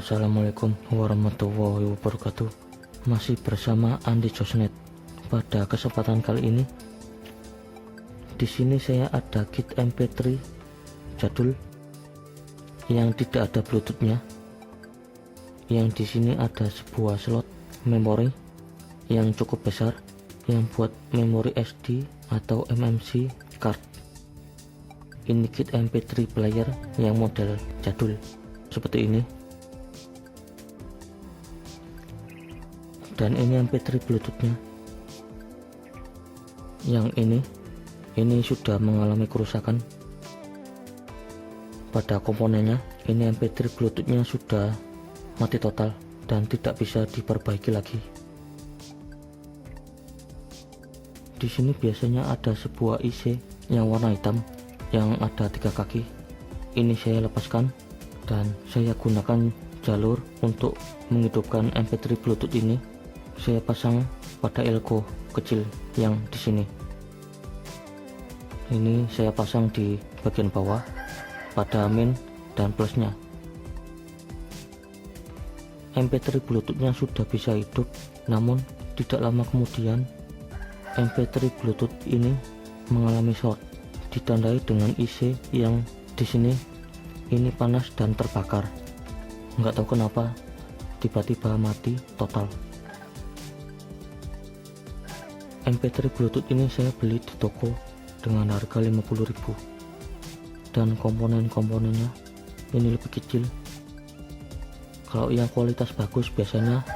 Assalamualaikum warahmatullahi wabarakatuh. Masih bersama Andi Josnet. Pada kesempatan kali ini, di sini saya ada kit MP3 jadul yang tidak ada Bluetoothnya. Yang di sini ada sebuah slot memori yang cukup besar, yang buat memori SD atau MMC card. Ini kit MP3 player yang model jadul seperti ini. Dan ini MP3 Bluetoothnya. Yang ini sudah mengalami kerusakan pada komponennya. Ini MP3 Bluetoothnya sudah mati total dan tidak bisa diperbaiki lagi. Di sini biasanya ada sebuah IC yang warna hitam yang ada 3 kaki. Ini saya lepaskan dan saya gunakan jalur untuk menghidupkan MP3 Bluetooth ini. Saya pasang pada elko kecil yang di sini. Ini saya pasang di bagian bawah pada min dan plusnya. MP3 Bluetoothnya sudah bisa hidup, namun tidak lama kemudian MP3 Bluetooth ini mengalami short, ditandai dengan IC yang di sini ini panas dan terbakar. Nggak tahu kenapa tiba-tiba mati total. MP3 Bluetooth ini saya beli di toko dengan harga 50.000 dan komponen-komponennya ini lebih kecil. Kalau yang kualitas bagus biasanya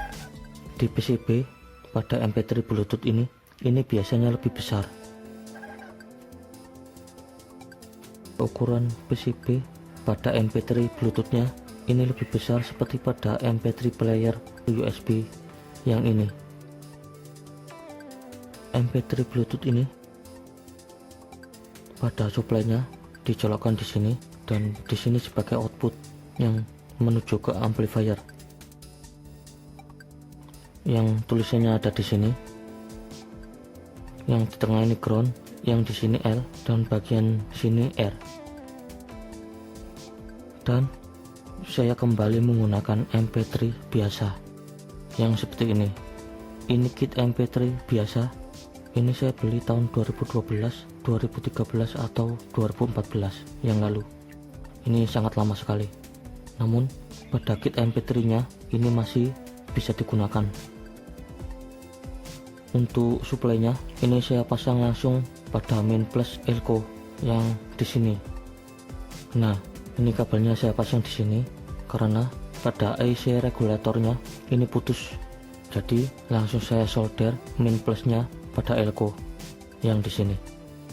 di PCB pada MP3 Bluetooth ini biasanya lebih besar. Ukuran PCB pada MP3 Bluetoothnya ini lebih besar seperti pada MP3 player USB yang ini. MP3 Bluetooth ini pada suplainya dicolokkan di sini dan di sini sebagai output yang menuju ke amplifier. Yang tulisannya ada di sini. Yang di tengah ini ground, yang di sini L dan bagian sini R. Dan saya kembali menggunakan MP3 biasa yang seperti ini. Ini kit MP3 biasa. Ini saya beli tahun 2012, 2013 atau 2014 yang lalu. Ini sangat lama sekali. Namun pada kit MP3 nya ini masih bisa digunakan. Untuk suplainya ini saya pasang langsung pada min plus elko yang di sini. Nah, ini kabelnya saya pasang di sini karena pada IC regulatornya ini putus. Jadi langsung saya solder min plusnya pada elko yang di sini.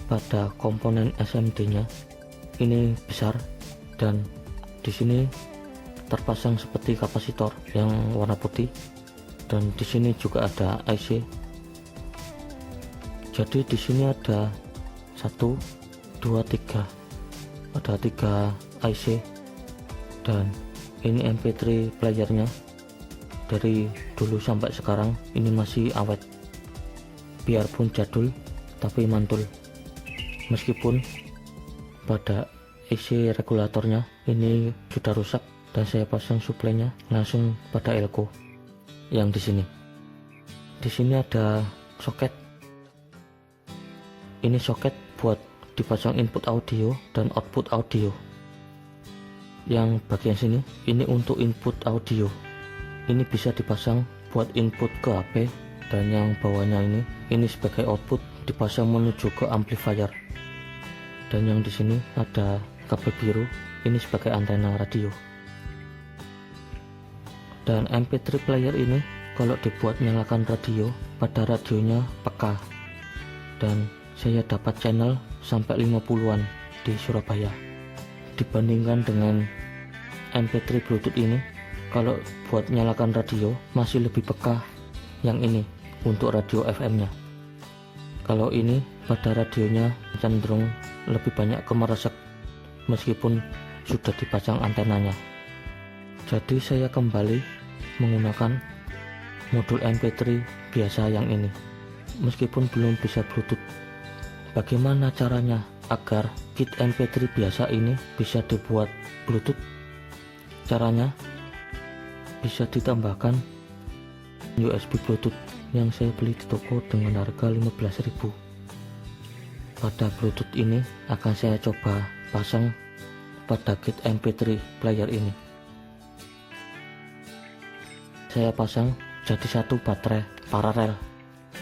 Pada komponen SMD-nya ini besar dan di sini terpasang seperti kapasitor yang warna putih dan di sini juga ada IC. Jadi di sini ada 1, 2, 3. Ada 3 IC dan ini MP3 playernya dari dulu sampai sekarang ini masih awet. Biarpun jadul tapi mantul, meskipun pada IC regulatornya ini sudah rusak dan saya pasang suplainya langsung pada elko yang di sini. Di sini ada soket. Ini soket buat dipasang input audio dan output audio. Yang bagian sini ini untuk input audio. Ini bisa dipasang buat input ke HP. Dan yang bawahnya ini sebagai output dipasang menuju ke amplifier. Dan yang di sini ada kabel biru, ini sebagai antena radio. Dan MP3 player ini kalau dibuat nyalakan radio, pada radionya peka. Dan saya dapat channel sampai 50-an di Surabaya. Dibandingkan dengan MP3 Bluetooth ini, kalau buat nyalakan radio masih lebih peka yang ini untuk radio FM nya. Kalau ini pada radionya cenderung lebih banyak kemeresek meskipun sudah dipasang antenanya. Jadi saya kembali menggunakan modul MP3 biasa yang ini meskipun belum bisa Bluetooth. Bagaimana caranya agar kit MP3 biasa ini bisa dibuat Bluetooth? Caranya bisa ditambahkan USB Bluetooth yang saya beli di toko dengan harga 15.000. Pada Bluetooth ini akan saya coba pasang pada kit MP3 player ini. Saya pasang jadi satu baterai paralel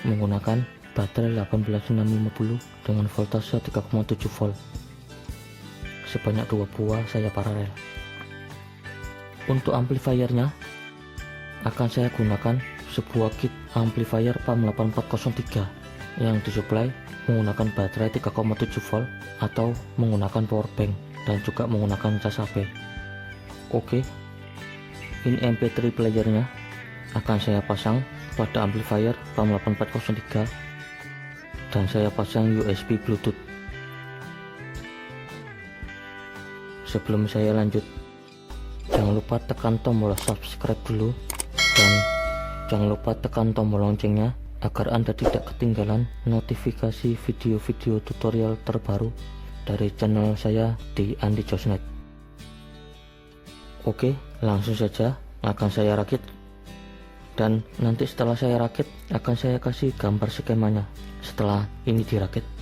menggunakan baterai 18650 dengan voltase 3,7 volt. Sebanyak 2 buah saya paralel. Untuk amplifiernya akan saya gunakan sebuah kit amplifier PAM 8403 yang disuplai menggunakan baterai 3,7 volt atau menggunakan power bank dan juga menggunakan cas HP. Oke, ini MP3 playernya akan saya pasang pada amplifier PAM 8403 dan saya pasang USB Bluetooth. Sebelum saya lanjut, jangan lupa tekan tombol subscribe dulu dan jangan lupa tekan tombol loncengnya agar Anda tidak ketinggalan notifikasi video-video tutorial terbaru dari channel saya di Andi Josnet. Oke, langsung saja akan saya rakit dan nanti setelah saya rakit akan saya kasih gambar skemanya setelah ini dirakit.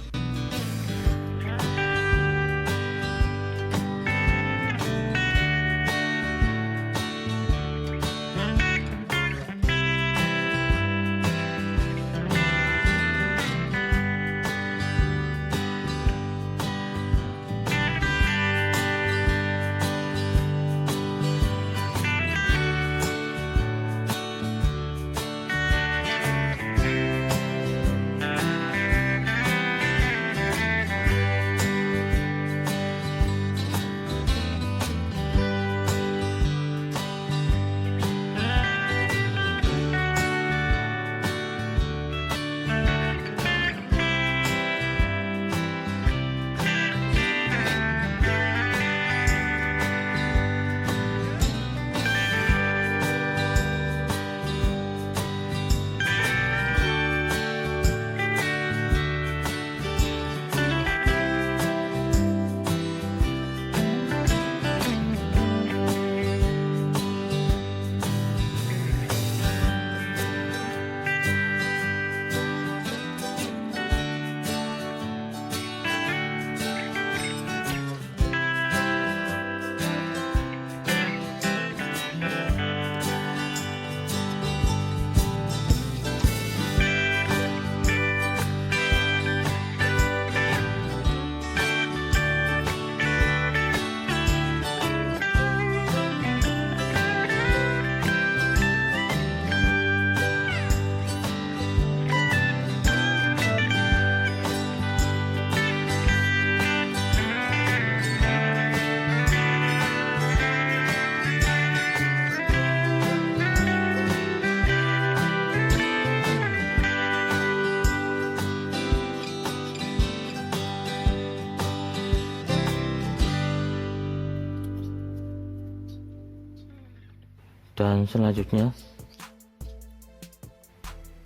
Dan selanjutnya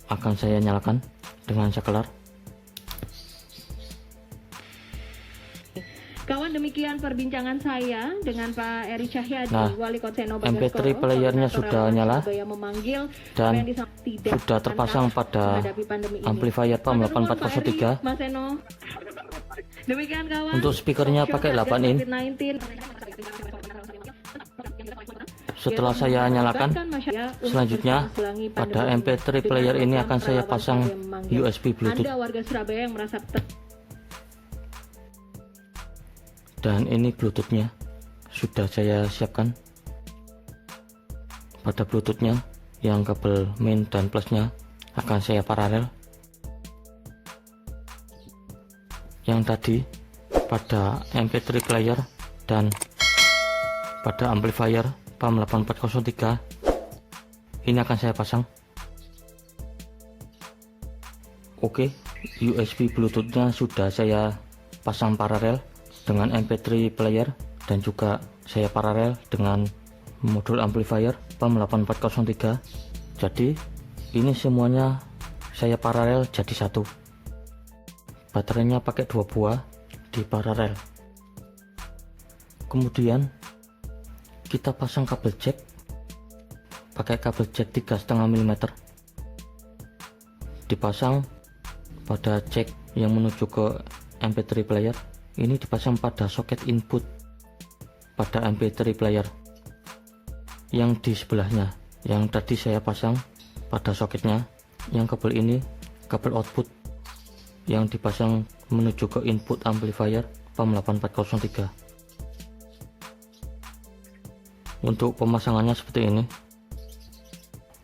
akan saya nyalakan dengan saklar. Kawan, demikian perbincangan saya dengan Pak Eri Cahyadi, Wali Kota Seno MP3 playernya sudah nyala dan tidak sudah terpasang pada amplifier PAM 8403. Mas Seno. Demikian kawan. Untuk speakernya pakai 8 in. Setelah saya nyalakan, selanjutnya pada MP3 player ini akan saya pasang USB Bluetooth. Anda warga Surabaya yang merasa dan ini Bluetoothnya sudah saya siapkan. Pada Bluetoothnya yang kabel main dan plusnya akan saya paralel. Yang tadi pada MP3 player dan pada amplifier PAM 8403 ini akan saya pasang. Oke, USB Bluetoothnya sudah saya pasang paralel dengan MP3 player dan juga saya paralel dengan modul amplifier PAM 8403. Jadi ini semuanya saya paralel jadi satu. Baterainya pakai 2 buah di paralel. Kemudian kita pasang kabel jack pakai kabel jack 3,5 mm, dipasang pada jack yang menuju ke MP3 player. Ini dipasang pada soket input pada MP3 player yang di sebelahnya. Yang tadi saya pasang pada soketnya, yang kabel ini kabel output yang dipasang menuju ke input amplifier PAM 8403. Untuk pemasangannya seperti ini.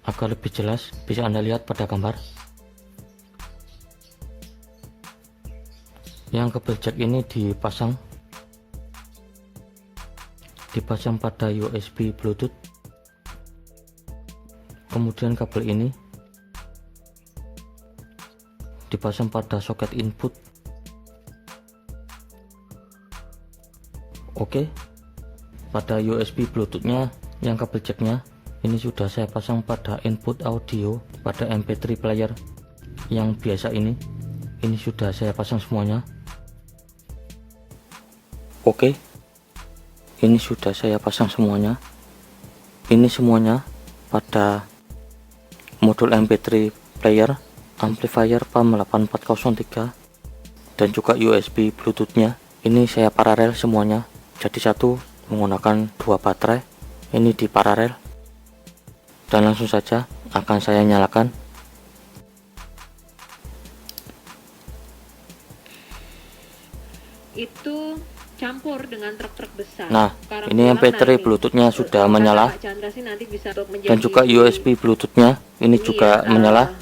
Agar lebih jelas bisa Anda lihat pada gambar. Yang kabel jack ini dipasang pada USB Bluetooth. Kemudian kabel ini dipasang pada soket input. Oke, pada USB Bluetoothnya yang kabel jacknya ini sudah saya pasang pada input audio pada MP3 player yang biasa ini sudah saya pasang semuanya. Oke, ini sudah saya pasang semuanya. Ini semuanya pada modul MP3 player, amplifier PAM 8403, dan juga USB Bluetoothnya. Ini saya paralel semuanya, jadi satu menggunakan 2 baterai. Ini di paralel, dan langsung saja akan saya nyalakan. Itu campur dengan truk-truk besar. Nah, ini MP3 Bluetoothnya sudah menyala, dan juga USB Bluetoothnya ini juga menyala.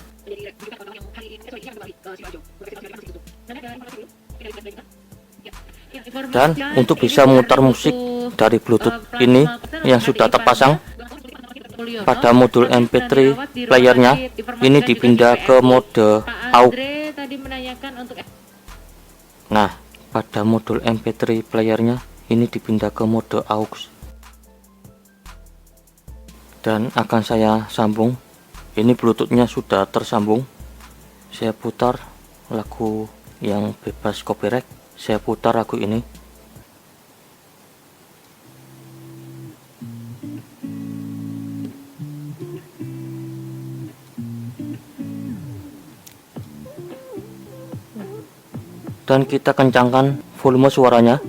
Dan untuk bisa memutar musik dari Bluetooth ini yang sudah terpasang pada modul MP3 playernya, ini dipindah ke mode AUX. Nah, pada modul MP3 playernya ini dipindah ke mode AUX, dan akan saya sambung. Ini Bluetoothnya sudah tersambung. Saya putar lagu yang bebas copyright. Saya putar lagu ini. Dan kita kencangkan volume suaranya.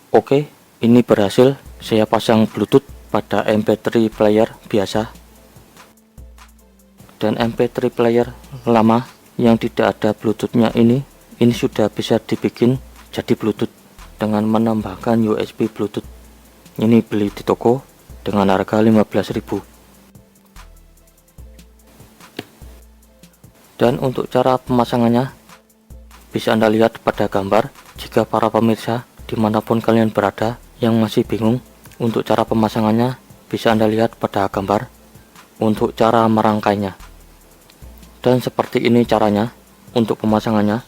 Oke, ini berhasil saya pasang Bluetooth pada MP3 player biasa. Dan MP3 player lama yang tidak ada Bluetoothnya ini sudah bisa dibikin jadi Bluetooth dengan menambahkan USB Bluetooth. Ini beli di toko dengan harga 15.000. Dan untuk cara pemasangannya bisa Anda lihat pada gambar. Jika para pemirsa dimanapun kalian berada yang masih bingung untuk cara pemasangannya, bisa Anda lihat pada gambar untuk cara merangkainya. Dan seperti ini caranya untuk pemasangannya.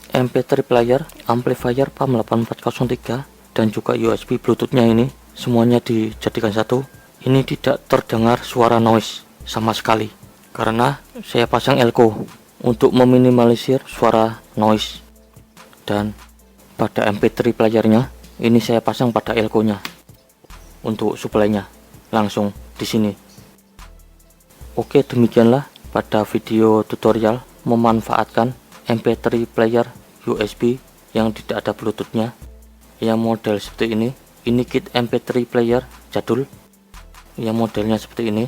MP3 player, amplifier PAM 8403, dan juga USB Bluetoothnya ini semuanya dijadikan satu. Ini tidak terdengar suara noise sama sekali karena saya pasang elko untuk meminimalisir suara noise. Dan pada MP3 playernya ini saya pasang pada elko-nya untuk suplainya langsung di sini. Oke, demikianlah pada video tutorial memanfaatkan MP3 player USB yang tidak ada Bluetoothnya, yang model seperti ini. Ini kit MP3 player jadul yang modelnya seperti ini.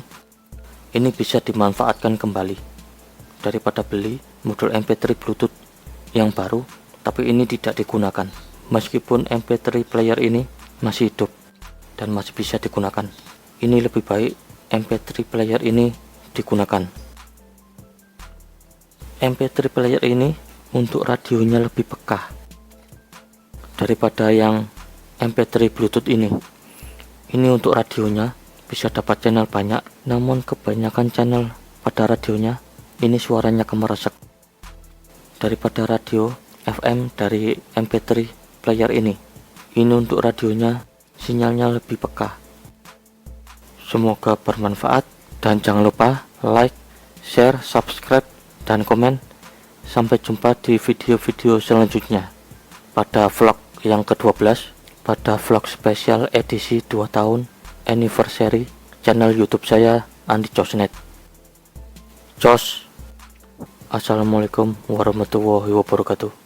Ini bisa dimanfaatkan kembali daripada beli modul MP3 Bluetooth yang baru tapi ini tidak digunakan. Meskipun MP3 player ini masih hidup dan masih bisa digunakan, ini lebih baik MP3 player ini digunakan. MP3 player ini untuk radionya lebih peka daripada yang MP3 Bluetooth ini. Ini untuk radionya bisa dapat channel banyak, namun kebanyakan channel pada radionya ini suaranya kemeresek daripada radio FM dari MP3 player ini. Ini untuk radionya sinyalnya lebih peka. Semoga bermanfaat dan jangan lupa like, share, subscribe, dan komen. Sampai jumpa di video-video selanjutnya pada vlog yang ke-12, pada vlog spesial edisi 2 tahun anniversary channel YouTube saya, Andi Cosnet. Cos. Assalamualaikum warahmatullahi wabarakatuh.